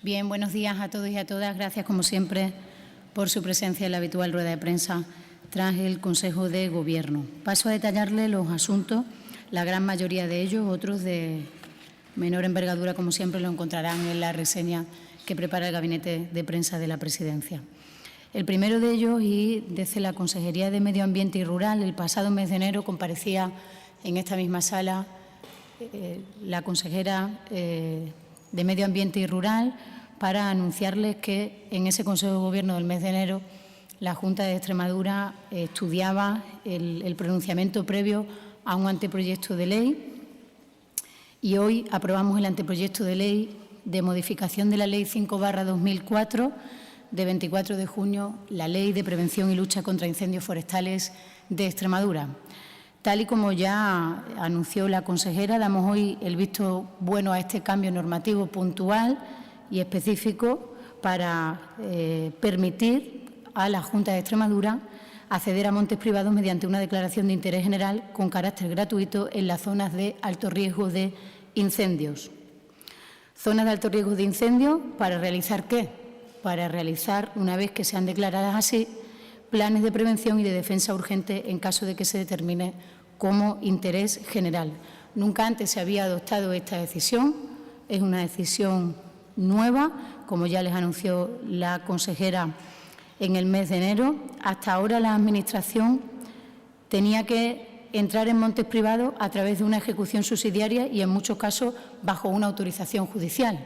Bien, buenos días a todos y a todas. Gracias, como siempre, por su presencia en la habitual rueda de prensa tras el Consejo de Gobierno. Paso a detallarle los asuntos, la gran mayoría de ellos, otros de menor envergadura, como siempre, lo encontrarán en la reseña que prepara el Gabinete de Prensa de la Presidencia. El primero de ellos, y desde la Consejería de Medio Ambiente y Rural, el pasado mes de enero comparecía en esta misma sala la consejera de Medio Ambiente y Rural para anunciarles que en ese Consejo de Gobierno del mes de enero la Junta de Extremadura estudiaba el pronunciamiento previo a un anteproyecto de ley y hoy aprobamos el anteproyecto de ley de modificación de la Ley 5/2004 de 24 de junio, la Ley de Prevención y Lucha contra Incendios Forestales de Extremadura. Tal y como ya anunció la consejera, damos hoy el visto bueno a este cambio normativo puntual y específico para permitir a la Junta de Extremadura acceder a montes privados mediante una declaración de interés general con carácter gratuito en las zonas de alto riesgo de incendios. Zonas de alto riesgo de incendios, ¿para realizar qué? Para realizar, una vez que sean declaradas así, planes de prevención y de defensa urgente en caso de que se determine como interés general. Nunca antes se había adoptado esta decisión, es una decisión nueva, como ya les anunció la consejera en el mes de enero. Hasta ahora la Administración tenía que entrar en montes privados a través de una ejecución subsidiaria y en muchos casos bajo una autorización judicial.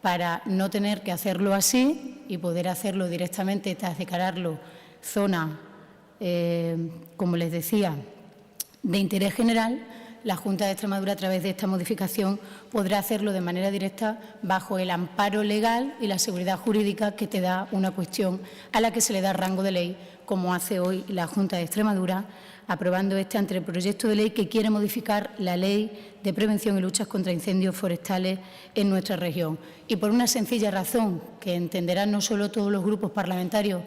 Para no tener que hacerlo así y poder hacerlo directamente tras declararlo zona, como les decía, de interés general, la Junta de Extremadura, a través de esta modificación, podrá hacerlo de manera directa bajo el amparo legal y la seguridad jurídica que te da una cuestión a la que se le da rango de ley, como hace hoy la Junta de Extremadura, aprobando este anteproyecto de ley que quiere modificar la Ley de Prevención y Luchas contra Incendios Forestales en nuestra región. Y por una sencilla razón, que entenderán no solo todos los grupos parlamentarios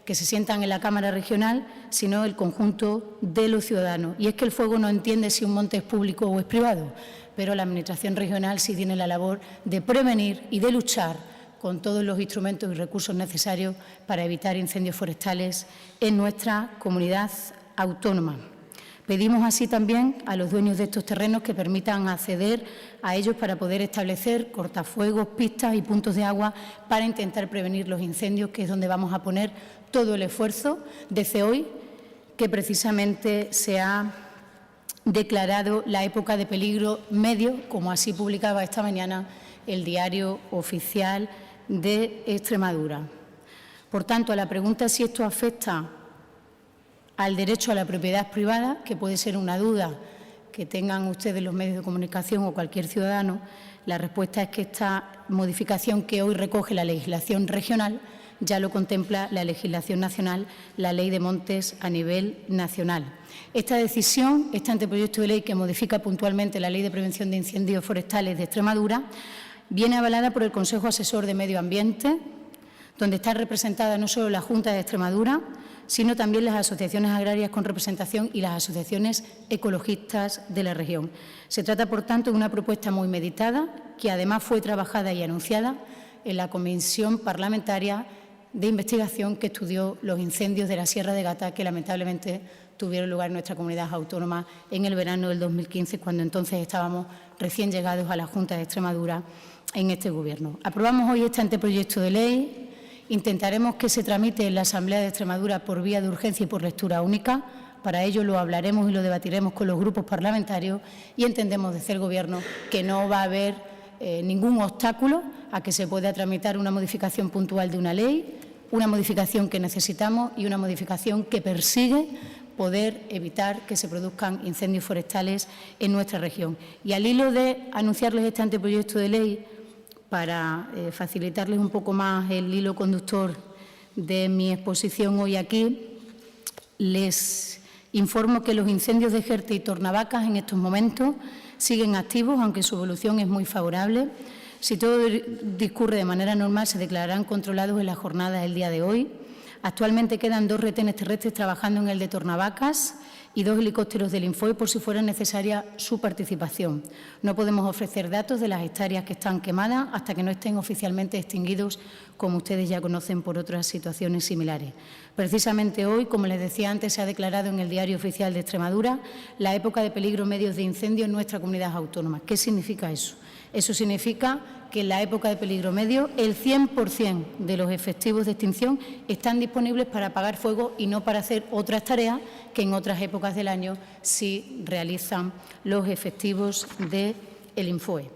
que se sientan en la Cámara Regional, sino el conjunto de los ciudadanos. Y es que el fuego no entiende si un monte es público o es privado, pero la Administración regional sí tiene la labor de prevenir y de luchar con todos los instrumentos y recursos necesarios para evitar incendios forestales en nuestra comunidad autónoma. Pedimos así también a los dueños de estos terrenos que permitan acceder a ellos para poder establecer cortafuegos, pistas y puntos de agua para intentar prevenir los incendios, que es donde vamos a poner todo el esfuerzo desde hoy, que precisamente se ha declarado la época de peligro medio, como así publicaba esta mañana el Diario Oficial de Extremadura. Por tanto, a la pregunta si esto afecta al derecho a la propiedad privada, que puede ser una duda que tengan ustedes los medios de comunicación o cualquier ciudadano, la respuesta es que esta modificación que hoy recoge la legislación regional ya lo contempla la legislación nacional, la Ley de Montes a nivel nacional. Esta decisión, este anteproyecto de ley que modifica puntualmente la Ley de Prevención de Incendios Forestales de Extremadura, viene avalada por el Consejo Asesor de Medio Ambiente, donde está representada no solo la Junta de Extremadura, sino también las asociaciones agrarias con representación y las asociaciones ecologistas de la región. Se trata, por tanto, de una propuesta muy meditada, que además fue trabajada y anunciada en la Comisión Parlamentaria de Investigación que estudió los incendios de la Sierra de Gata, que lamentablemente tuvieron lugar en nuestra comunidad autónoma en el verano del 2015, cuando entonces estábamos recién llegados a la Junta de Extremadura en este Gobierno. Aprobamos hoy este anteproyecto de ley. Intentaremos que se tramite en la Asamblea de Extremadura por vía de urgencia y por lectura única. Para ello lo hablaremos y lo debatiremos con los grupos parlamentarios y entendemos desde el Gobierno que no va a haber ningún obstáculo a que se pueda tramitar una modificación puntual de una ley, una modificación que necesitamos y una modificación que persigue poder evitar que se produzcan incendios forestales en nuestra región. Y al hilo de anunciarles este anteproyecto de ley, para facilitarles un poco más el hilo conductor de mi exposición hoy aquí, les informo que los incendios de Jerte y Tornavacas en estos momentos siguen activos, aunque su evolución es muy favorable. Si todo discurre de manera normal, se declararán controlados en la jornada del día de hoy. Actualmente quedan 2 retenes terrestres trabajando en el de Tornavacas y 2 helicópteros del Infoe por si fuera necesaria su participación. No podemos ofrecer datos de las hectáreas que están quemadas hasta que no estén oficialmente extinguidos, como ustedes ya conocen por otras situaciones similares. Precisamente hoy, como les decía antes, se ha declarado en el Diario Oficial de Extremadura la época de peligro medios de incendio en nuestra comunidad autónoma. ¿Qué significa eso? Eso significa que en la época de peligro medio el 100% de los efectivos de extinción están disponibles para apagar fuego y no para hacer otras tareas que en otras épocas del año sí realizan los efectivos del Infoe.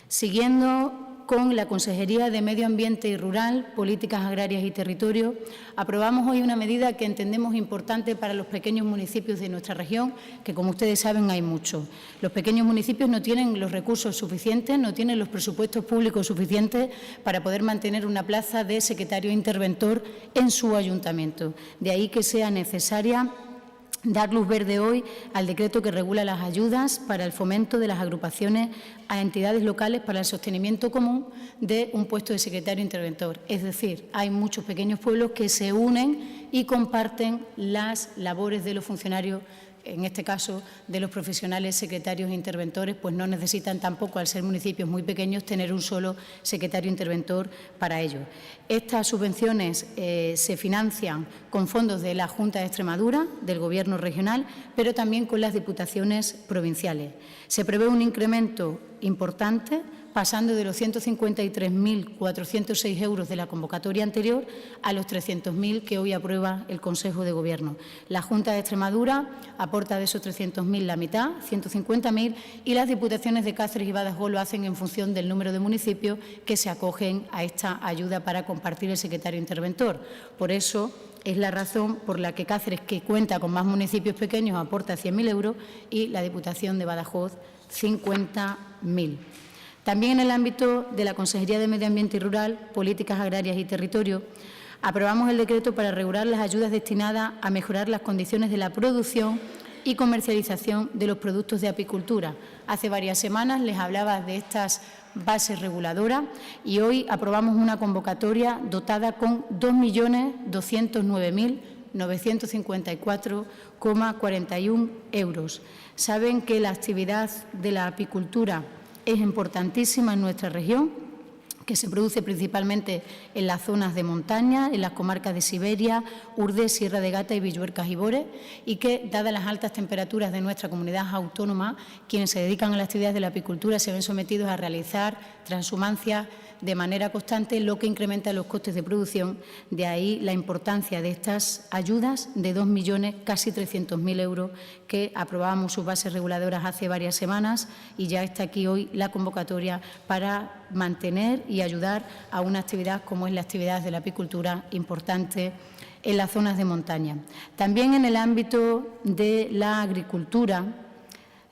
Siguiendo con la Consejería de Medio Ambiente y Rural, Políticas Agrarias y Territorio, aprobamos hoy una medida que entendemos importante para los pequeños municipios de nuestra región, que como ustedes saben hay muchos. Los pequeños municipios no tienen los recursos suficientes, no tienen los presupuestos públicos suficientes para poder mantener una plaza de secretario interventor en su ayuntamiento. De ahí que sea necesaria dar luz verde hoy al decreto que regula las ayudas para el fomento de las agrupaciones a entidades locales para el sostenimiento común de un puesto de secretario interventor. Es decir, hay muchos pequeños pueblos que se unen y comparten las labores de los funcionarios, en este caso de los profesionales secretarios e interventores, pues no necesitan tampoco, al ser municipios muy pequeños, tener un solo secretario interventor para ello. Estas subvenciones se financian con fondos de la Junta de Extremadura, del Gobierno regional, pero también con las diputaciones provinciales. Se prevé un incremento importante, pasando de los 153.406 euros de la convocatoria anterior a los 300.000 que hoy aprueba el Consejo de Gobierno. La Junta de Extremadura aporta de esos 300.000 la mitad, 150.000, y las diputaciones de Cáceres y Badajoz lo hacen en función del número de municipios que se acogen a esta ayuda para compartir el secretario interventor. Por eso es la razón por la que Cáceres, que cuenta con más municipios pequeños, aporta 100.000 euros y la Diputación de Badajoz 50.000. También en el ámbito de la Consejería de Medio Ambiente y Rural, Políticas Agrarias y Territorio, aprobamos el decreto para regular las ayudas destinadas a mejorar las condiciones de la producción y comercialización de los productos de apicultura. Hace varias semanas les hablaba de estas bases reguladoras y hoy aprobamos una convocatoria dotada con 2.209.954,41 euros. Saben que la actividad de la apicultura es importantísima en nuestra región, que se produce principalmente en las zonas de montaña, en las comarcas de Siberia, Urdes, Sierra de Gata y Villuercas-Ibores, y que, dadas las altas temperaturas de nuestra comunidad autónoma, quienes se dedican a la actividad de la apicultura se ven sometidos a realizar transhumancias de manera constante, lo que incrementa los costes de producción. De ahí la importancia de estas ayudas de 2 millones, casi 300.000 euros, que aprobábamos sus bases reguladoras hace varias semanas y ya está aquí hoy la convocatoria para mantener y ayudar a una actividad como es la actividad de la apicultura importante en las zonas de montaña. También en el ámbito de la agricultura,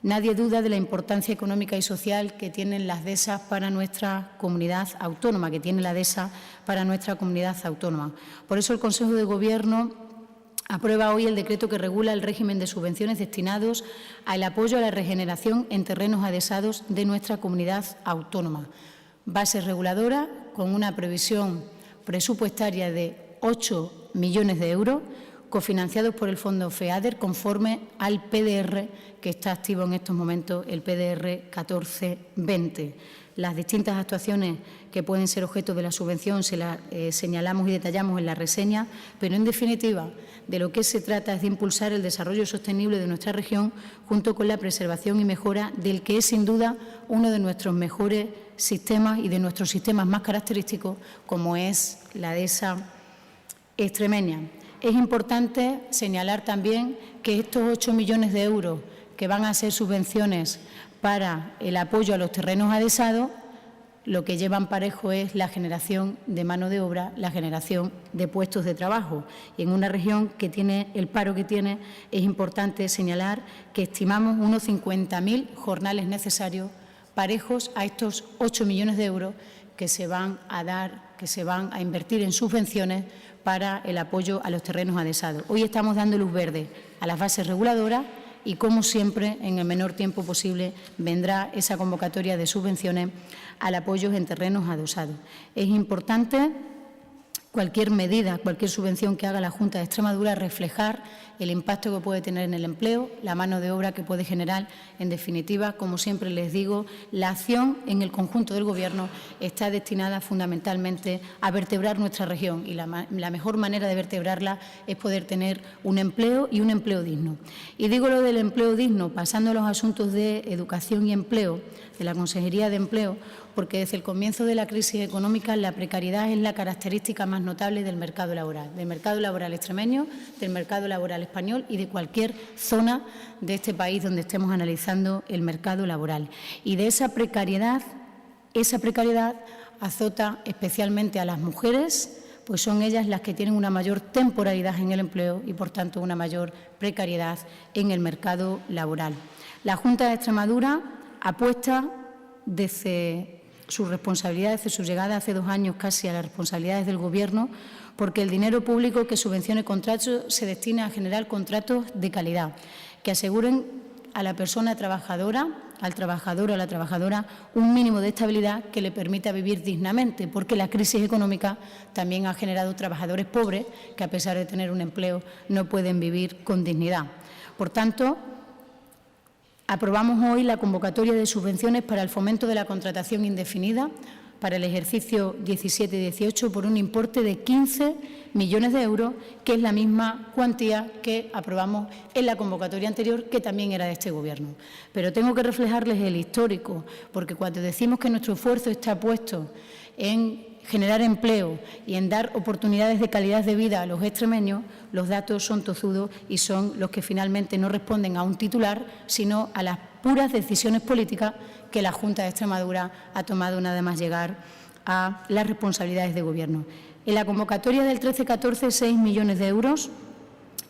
nadie duda de la importancia económica y social que tienen las dehesas para nuestra comunidad autónoma, que tiene la dehesa para nuestra comunidad autónoma. Por eso el Consejo de Gobierno aprueba hoy el decreto que regula el régimen de subvenciones destinados al apoyo a la regeneración en terrenos adhesados de nuestra comunidad autónoma. Base reguladora con una previsión presupuestaria de 8 millones de euros, cofinanciados por el Fondo FEADER, conforme al PDR que está activo en estos momentos, el PDR 1420. Las distintas actuaciones que pueden ser objeto de la subvención se las señalamos y detallamos en la reseña, pero en definitiva de lo que se trata es de impulsar el desarrollo sostenible de nuestra región junto con la preservación y mejora del que es sin duda uno de nuestros mejores sistemas y de nuestros sistemas más característicos, como es la dehesa extremeña. Es importante señalar también que estos 8 millones de euros que van a ser subvenciones para el apoyo a los terrenos adhesados, lo que llevan parejo es la generación de mano de obra, la generación de puestos de trabajo. Y en una región que tiene el paro que tiene, es importante señalar que estimamos unos 50.000 jornales necesarios parejos a estos 8 millones de euros que se van a dar, que se van a invertir en subvenciones para el apoyo a los terrenos adhesados. Hoy estamos dando luz verde a las bases reguladoras y, como siempre, en el menor tiempo posible vendrá esa convocatoria de subvenciones al apoyo en terrenos adhesados. Es importante cualquier medida, cualquier subvención que haga la Junta de Extremadura, reflejar el impacto que puede tener en el empleo, la mano de obra que puede generar. En definitiva, como siempre les digo, la acción en el conjunto del Gobierno está destinada fundamentalmente a vertebrar nuestra región y la mejor manera de vertebrarla es poder tener un empleo y un empleo digno. Y digo lo del empleo digno, pasando a los asuntos de educación y empleo, de la Consejería de Empleo, porque desde el comienzo de la crisis económica la precariedad es la característica más notable del mercado laboral extremeño, del mercado laboral español y de cualquier zona de este país donde estemos analizando el mercado laboral. Y de esa precariedad azota especialmente a las mujeres, pues son ellas las que tienen una mayor temporalidad en el empleo y, por tanto, una mayor precariedad en el mercado laboral. La Junta de Extremadura apuesta desde su responsabilidad, desde su llegada hace 2 años casi a las responsabilidades del Gobierno, porque el dinero público que subvencione contratos se destina a generar contratos de calidad, que aseguren a la persona trabajadora, al trabajador o a la trabajadora, un mínimo de estabilidad que le permita vivir dignamente, porque la crisis económica también ha generado trabajadores pobres que, a pesar de tener un empleo, no pueden vivir con dignidad. Por tanto, aprobamos hoy la convocatoria de subvenciones para el fomento de la contratación indefinida para el ejercicio 17 y 18 por un importe de 15 millones de euros, que es la misma cuantía que aprobamos en la convocatoria anterior, que también era de este Gobierno. Pero tengo que reflejarles el histórico, porque cuando decimos que nuestro esfuerzo está puesto en generar empleo y en dar oportunidades de calidad de vida a los extremeños, los datos son tozudos y son los que finalmente no responden a un titular, sino a las puras decisiones políticas que la Junta de Extremadura ha tomado nada más llegar a las responsabilidades de Gobierno. En la convocatoria del 13-14, 6 millones de euros.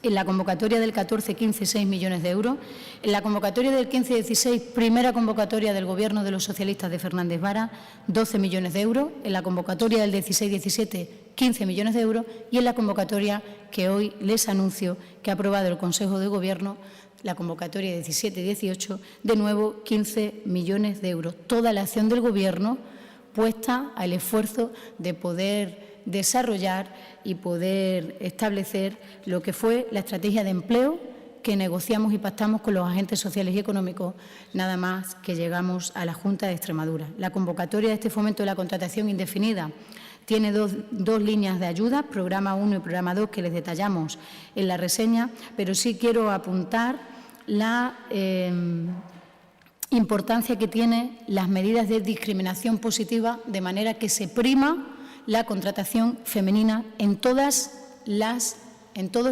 En la convocatoria del 14-15, 6 millones de euros. En la convocatoria del 15-16, primera convocatoria del Gobierno de los socialistas de Fernández Vara, 12 millones de euros. En la convocatoria del 16-17, 15 millones de euros. Y en la convocatoria que hoy les anuncio que ha aprobado el Consejo de Gobierno, la convocatoria 17-18, de nuevo 15 millones de euros. Toda la acción del Gobierno puesta al esfuerzo de poder desarrollar y poder establecer lo que fue la estrategia de empleo que negociamos y pactamos con los agentes sociales y económicos nada más que llegamos a la Junta de Extremadura. La convocatoria de este fomento de la contratación indefinida tiene dos líneas de ayuda, Programa 1 y Programa 2, que les detallamos en la reseña, pero sí quiero apuntar la importancia que tienen las medidas de discriminación positiva, de manera que se prima la contratación femenina en todos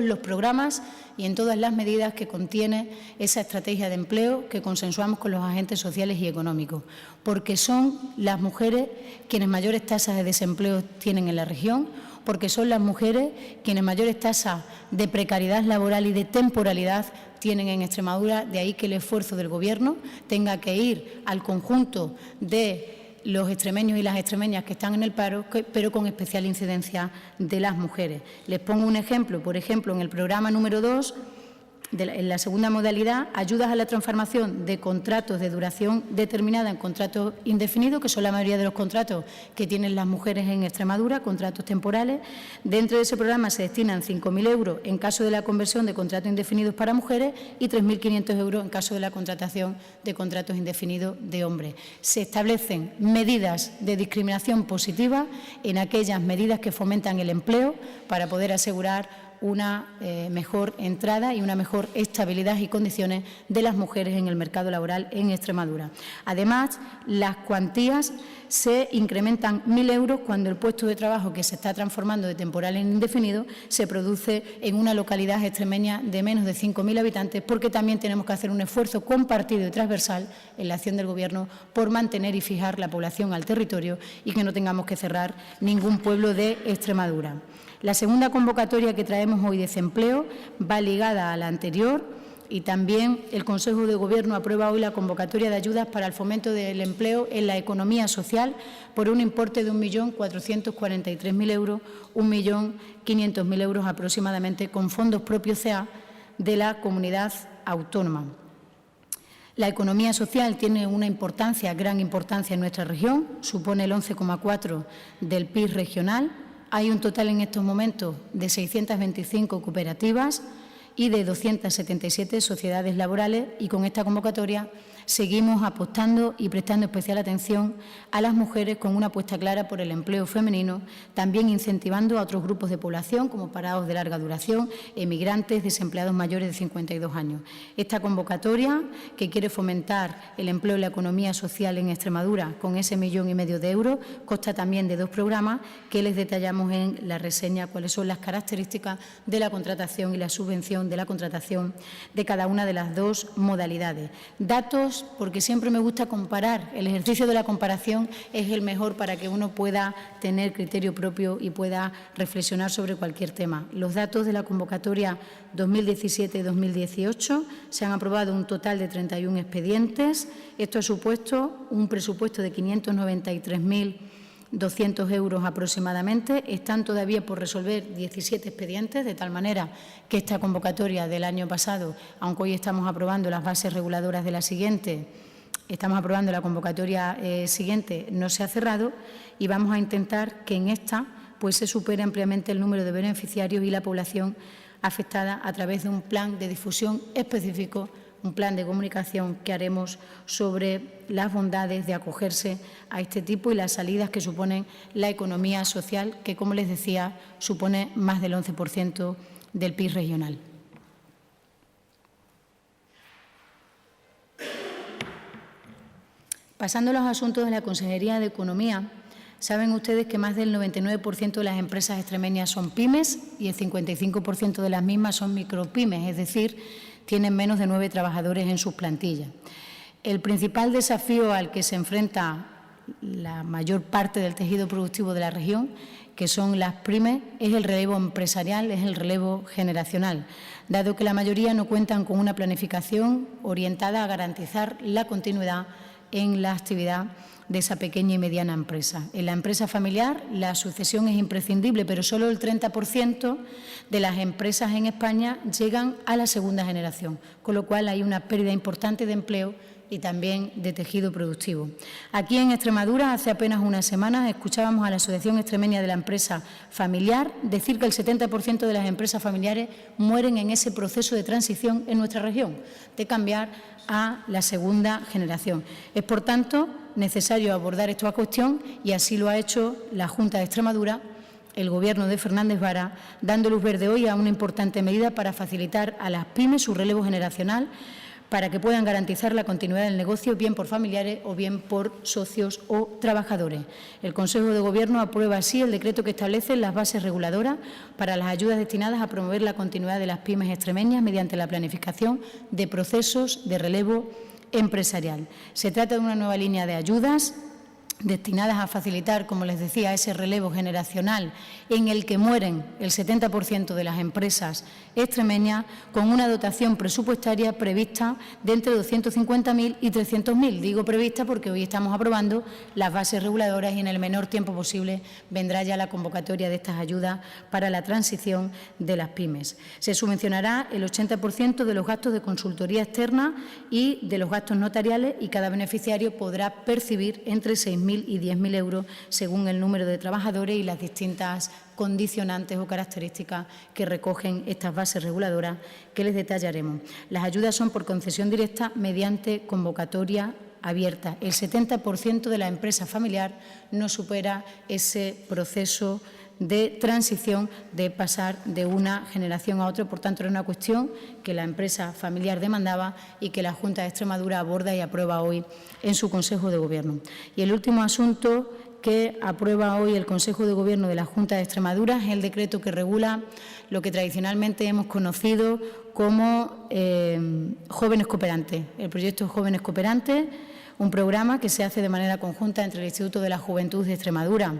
los programas y en todas las medidas que contiene esa estrategia de empleo que consensuamos con los agentes sociales y económicos, porque son las mujeres quienes mayores tasas de desempleo tienen en la región, porque son las mujeres quienes mayores tasas de precariedad laboral y de temporalidad tienen en Extremadura, de ahí que el esfuerzo del Gobierno tenga que ir al conjunto de los extremeños y las extremeñas que están en el paro, pero con especial incidencia de las mujeres. Les pongo un ejemplo. Por ejemplo, en el programa número 2, en la segunda modalidad, ayudas a la transformación de contratos de duración determinada en contratos indefinidos, que son la mayoría de los contratos que tienen las mujeres en Extremadura, contratos temporales. Dentro de ese programa se destinan 5.000 euros en caso de la conversión de contratos indefinidos para mujeres y 3.500 euros en caso de la contratación de contratos indefinidos de hombres. Se establecen medidas de discriminación positiva en aquellas medidas que fomentan el empleo para poder asegurar una mejor entrada y una mejor estabilidad y condiciones de las mujeres en el mercado laboral en Extremadura. Además, las cuantías se incrementan 1.000 euros cuando el puesto de trabajo que se está transformando de temporal en indefinido se produce en una localidad extremeña de menos de 5.000 habitantes, porque también tenemos que hacer un esfuerzo compartido y transversal en la acción del Gobierno por mantener y fijar la población al territorio y que no tengamos que cerrar ningún pueblo de Extremadura. La segunda convocatoria que traemos hoy de desempleo va ligada a la anterior y también el Consejo de Gobierno aprueba hoy la convocatoria de ayudas para el fomento del empleo en la economía social por un importe de 1.443.000 euros, 1.500.000 euros aproximadamente, con fondos propios CEA de la comunidad autónoma. La economía social tiene una importancia, gran importancia en nuestra región, supone el 11,4% del PIB regional, Hay un total en estos momentos de 625 cooperativas y de 277 sociedades laborales, y con esta convocatoria seguimos apostando y prestando especial atención a las mujeres con una apuesta clara por el empleo femenino, también incentivando a otros grupos de población como parados de larga duración, emigrantes, desempleados mayores de 52 años. Esta convocatoria, que quiere fomentar el empleo y la economía social en Extremadura con ese 1,5 millones de euros, consta también de 2 programas que les detallamos en la reseña cuáles son las características de la contratación y la subvención de la contratación de cada una de las 2 modalidades. Datos, porque siempre me gusta comparar. El ejercicio de la comparación es el mejor para que uno pueda tener criterio propio y pueda reflexionar sobre cualquier tema. Los datos de la convocatoria 2017-2018 se han aprobado un total de 31 expedientes. Esto ha supuesto un presupuesto de 593.200 euros aproximadamente. Están todavía por resolver 17 expedientes, de tal manera que esta convocatoria del año pasado, aunque hoy estamos aprobando las bases reguladoras de la siguiente, estamos aprobando la convocatoria siguiente, no se ha cerrado, y vamos a intentar que en esta pues se supere ampliamente el número de beneficiarios y la población afectada a través de un plan de difusión específico, un plan de comunicación que haremos sobre las bondades de acogerse a este tipo y las salidas que suponen la economía social, que, como les decía, supone más del 11% del PIB regional. Pasando a los asuntos de la Consejería de Economía, saben ustedes que más del 99% de las empresas extremeñas son pymes y el 55% de las mismas son micropymes, es decir, tienen menos de 9 trabajadores en sus plantillas. El principal desafío al que se enfrenta la mayor parte del tejido productivo de la región, que son las pymes, es el relevo empresarial, es el relevo generacional, dado que la mayoría no cuentan con una planificación orientada a garantizar la continuidad en la actividad de esa pequeña y mediana empresa. En la empresa familiar la sucesión es imprescindible, pero solo el 30% de las empresas en España llegan a la segunda generación, con lo cual hay una pérdida importante de empleo y también de tejido productivo. Aquí en Extremadura, hace apenas unas semanas, escuchábamos a la Asociación Extremeña de la Empresa Familiar decir que el 70% de las empresas familiares mueren en ese proceso de transición en nuestra región, de cambiar a la segunda generación. Es, por tanto, necesario abordar esta cuestión y así lo ha hecho la Junta de Extremadura, el Gobierno de Fernández Vara, dando luz verde hoy a una importante medida para facilitar a las pymes su relevo generacional, para que puedan garantizar la continuidad del negocio, bien por familiares o bien por socios o trabajadores. El Consejo de Gobierno aprueba así el decreto que establece las bases reguladoras para las ayudas destinadas a promover la continuidad de las pymes extremeñas mediante la planificación de procesos de relevo empresarial. Se trata de una nueva línea de ayudas destinadas a facilitar, como les decía, ese relevo generacional en el que mueren el 70% de las empresas extremeñas, con una dotación presupuestaria prevista de entre 250.000 y 300.000. Digo prevista porque hoy estamos aprobando las bases reguladoras y en el menor tiempo posible vendrá ya la convocatoria de estas ayudas para la transición de las pymes. Se subvencionará el 80% de los gastos de consultoría externa y de los gastos notariales, y cada beneficiario podrá percibir entre 6.000 y 10.000 euros según el número de trabajadores y las distintas condicionantes o características que recogen estas bases reguladoras que les detallaremos. Las ayudas son por concesión directa mediante convocatoria abierta. El 70% de la empresa familiar no supera ese proceso de transición, de pasar de una generación a otra. Por tanto, era una cuestión que la empresa familiar demandaba y que la Junta de Extremadura aborda y aprueba hoy en su Consejo de Gobierno. Y el último asunto que aprueba hoy el Consejo de Gobierno de la Junta de Extremadura es el decreto que regula lo que tradicionalmente hemos conocido como Jóvenes Cooperantes. El proyecto Jóvenes Cooperantes, un programa que se hace de manera conjunta entre el Instituto de la Juventud de Extremadura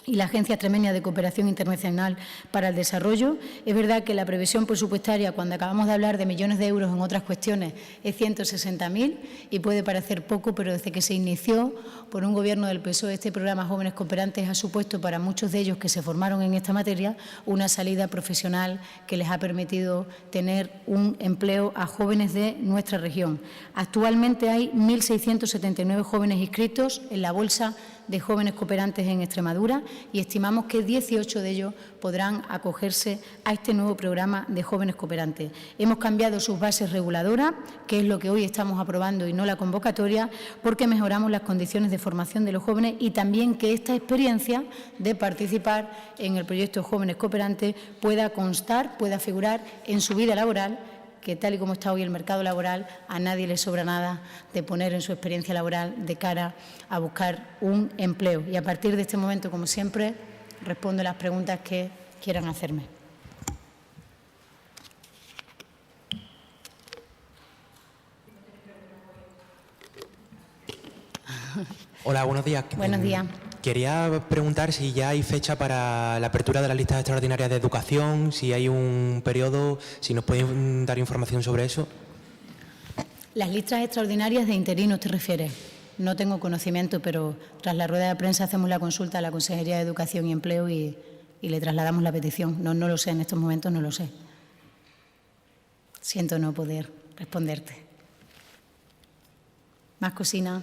y la Agencia Extremeña de Cooperación Internacional para el Desarrollo. Es verdad que la previsión presupuestaria, cuando acabamos de hablar de millones de euros en otras cuestiones, es 160.000 y puede parecer poco, pero desde que se inició por un Gobierno del PSOE este programa Jóvenes Cooperantes ha supuesto para muchos de ellos que se formaron en esta materia una salida profesional que les ha permitido tener un empleo a jóvenes de nuestra región. Actualmente hay 1.679 jóvenes inscritos en la bolsa de jóvenes cooperantes en Extremadura y estimamos que 18 de ellos podrán acogerse a este nuevo programa de jóvenes cooperantes. Hemos cambiado sus bases reguladoras, que es lo que hoy estamos aprobando y no la convocatoria, porque mejoramos las condiciones de formación de los jóvenes y también que esta experiencia de participar en el proyecto Jóvenes Cooperantes pueda constar, pueda figurar en su vida laboral, que tal y como está hoy el mercado laboral, a nadie le sobra nada de poner en su experiencia laboral de cara a buscar un empleo. Y a partir de este momento, como siempre, respondo las preguntas que quieran hacerme. Hola, buenos días. Buenos días. Quería preguntar si ya hay fecha para la apertura de las listas extraordinarias de educación, si hay un periodo, si nos pueden dar información sobre eso. Las listas extraordinarias de interinos, ¿te refieres? No tengo conocimiento, pero tras la rueda de prensa hacemos la consulta a la Consejería de Educación y Empleo y le trasladamos la petición. No lo sé, en estos momentos no lo sé. Siento no poder responderte. ¿Más cocina?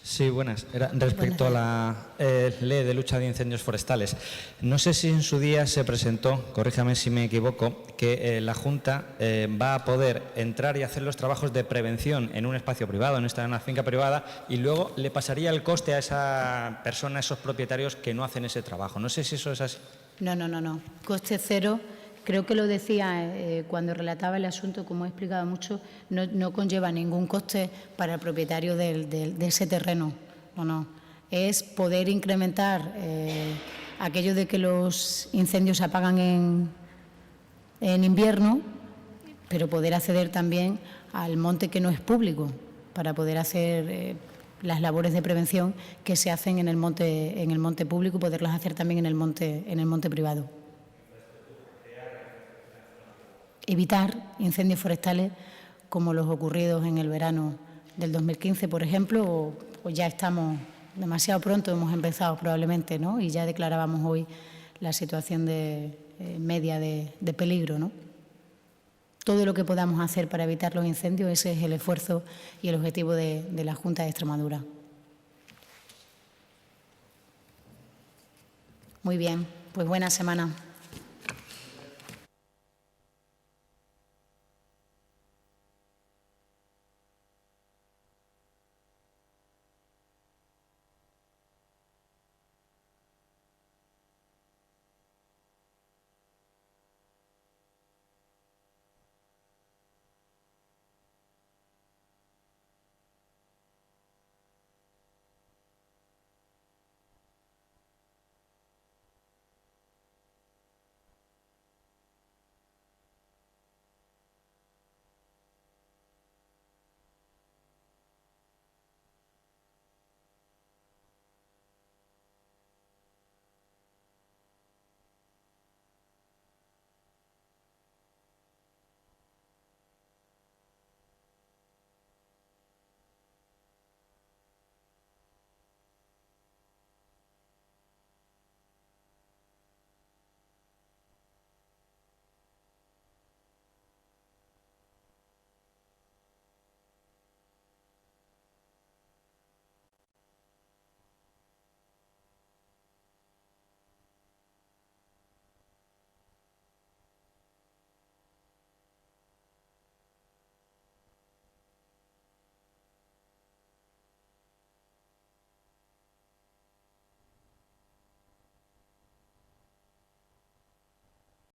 Sí, buenas. Respecto a la ley de lucha de incendios forestales, no sé si en su día se presentó, corríjame si me equivoco, que la Junta va a poder entrar y hacer los trabajos de prevención en un espacio privado, en una finca privada, y luego le pasaría el coste a esa persona, a esos propietarios que no hacen ese trabajo. No sé si eso es así. No. Coste cero. Creo que lo decía cuando relataba el asunto, como he explicado mucho, no conlleva ningún coste para el propietario de ese terreno. No. Es poder incrementar aquello de que los incendios se apagan en invierno, pero poder acceder también al monte que no es público, para poder hacer las labores de prevención que se hacen en el monte público y poderlas hacer también en el monte privado. Evitar incendios forestales como los ocurridos en el verano del 2015, por ejemplo, o ya estamos demasiado pronto, hemos empezado probablemente, ¿no? Y ya declarábamos hoy la situación media de peligro, ¿no? Todo lo que podamos hacer para evitar los incendios, ese es el esfuerzo y el objetivo de la Junta de Extremadura. Muy bien, pues buena semana.